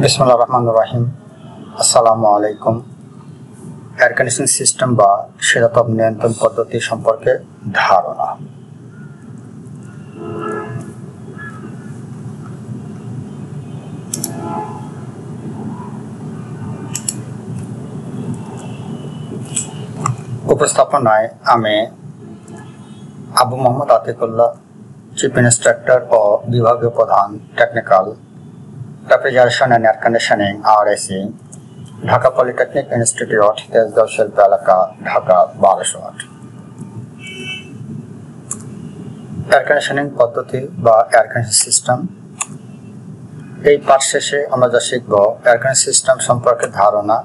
বিসমিল্লাহির রহমানির রহিম। আসসালামু আলাইকুম। এয়ার কন্ডিশনিং সিস্টেম বা শীতাতপ নিয়ন্ত্রণ পদ্ধতি সম্পর্কে ধারণা। উপস্থাপনায় আমি আবু মোহাম্মদ আতিকুল্লাহ, চিফ ইন্সট্রাক্টর ও বিভাগীয় প্রধান, technical refrigeration and air conditioning, RSE, Dhaka polytechnic institute, Tejgaon শিল্প এলাকা, ঢাকা 1208। এয়ার কন্ডিশনিং পদ্ধতি বা এয়ার কন্ডিশনিং সিস্টেম। এই পাঠ শেষে আমরা যা শিখব, এয়ার কন্ডিশনিং সিস্টেম সম্পর্কে ধারণা,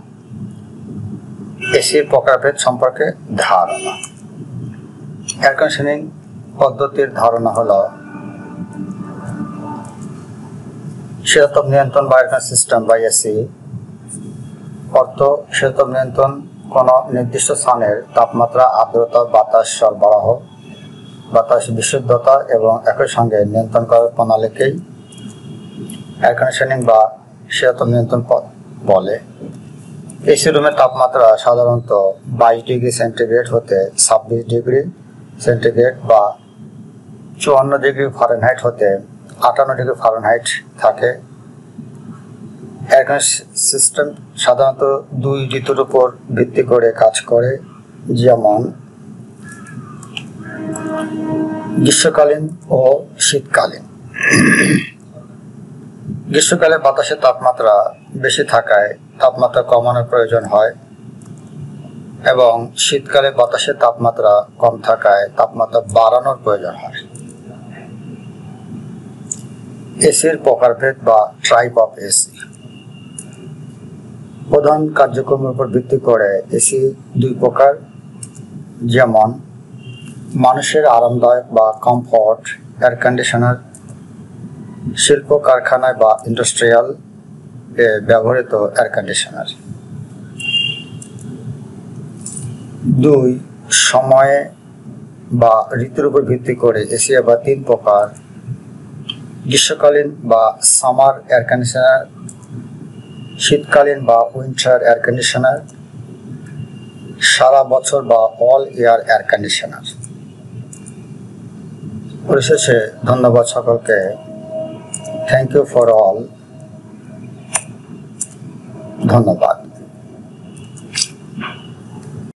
এসির প্রকারভেদ সম্পর্কে ধারণা। এয়ার কন্ডিশনিং পদ্ধতির ধারণা হলো শীতাতপ নিয়ন্ত্রণ বা এয়ার কন্ডিশনিং সিস্টেম বা এসি অর্থ শীতাতপ নিয়ন্ত্রণ কোনো নির্দিষ্ট স্থানের তাপমাত্রা, আর্দ্রতা, বাতাস সরবরাহ, বাতাস বিশুদ্ধতা এবং একই সঙ্গে নিয়ন্ত্রণ করার প্রণালীকেই এয়ার কন্ডিশনিং বা শীতাতপ নিয়ন্ত্রণ বলে। এসি রুমের তাপমাত্রা সাধারণত 22 ডিগ্রি সেন্টিগ্রেড হতে 26 ডিগ্রি সেন্টিগ্রেড বা 54 ডিগ্রি ফারেনহাইট হতে 58 ডিগ্রি ফারেনহাইট থাকে। এয়ার কন্ডিশনিং সিস্টেম সাধারণত দুই ঋতুর উপর ভিত্তি করে কাজ করে, যেমন গ্রীষ্মকালীন ও শীতকালীন। গ্রীষ্মকালে বাতাসের তাপমাত্রা বেশি থাকায় তাপমাত্রা কমানোর প্রয়োজন হয় এবং শীতকালে বাতাসের তাপমাত্রা কম থাকায় তাপমাত্রা বাড়ানোর প্রয়োজন হয়। এসির প্রকারভেদ বা টাইপ অফ এসি। প্রধান কার্যক্রমের উপর ভিত্তি করে এসি দুই প্রকার, যেমন মানুষের আরামদায়ক বা কমফর্ট এয়ার কন্ডিশনার, শিল্প কারখানায় বা ইন্ডাস্ট্রিয়াল এ ব্যবহৃত এয়ার কন্ডিশনার। দুই, সময়ে বা ঋতুর উপর ভিত্তি করে এসি আবার তিন প্রকার, গ্রীষ্মকালীন বা সামার এয়ার কন্ডিশনার, শীতকালীন বা উইন্টার এয়ার কন্ডিশনার, সারা বছর বা অল ইয়ার এয়ার কন্ডিশনার। পরিশেষে ধন্যবাদ সকলকে। Thank you for all. ধন্যবাদ।